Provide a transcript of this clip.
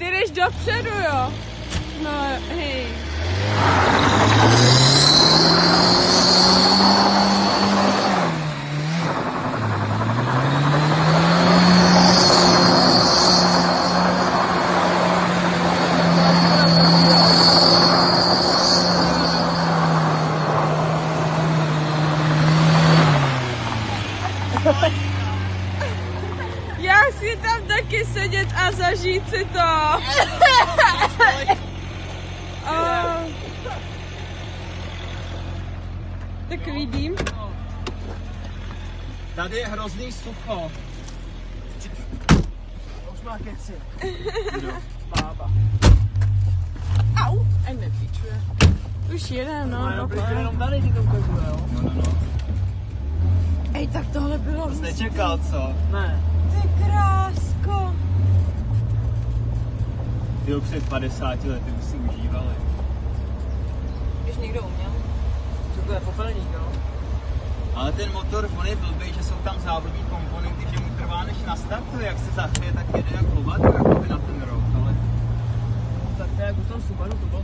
Ty jdeš dopředu, jo? No, hej. Já chci tam taky sedět a zažít si to. Tak vidím. Tady je hrozný sucho. Už má keci. Bába. Au! A nepíčuje. Už jedem, no. Jenom tady ti to ukazuje, jo? No. Ej, tak tohle bylo... To jsi nečekal, co? Ne. Ty krásko. Ty už před 50 lety by si užívali. Když někdo uměl. To je popelník, jo? Ale ten motor, on je blbý, že jsou tam závodní komponenty, že mu trvá než nastartuje, jak se zahřeje, tak jede jak hovado, jako by na ten rok, ale... Tak to je jak u toho Subaru, to bylo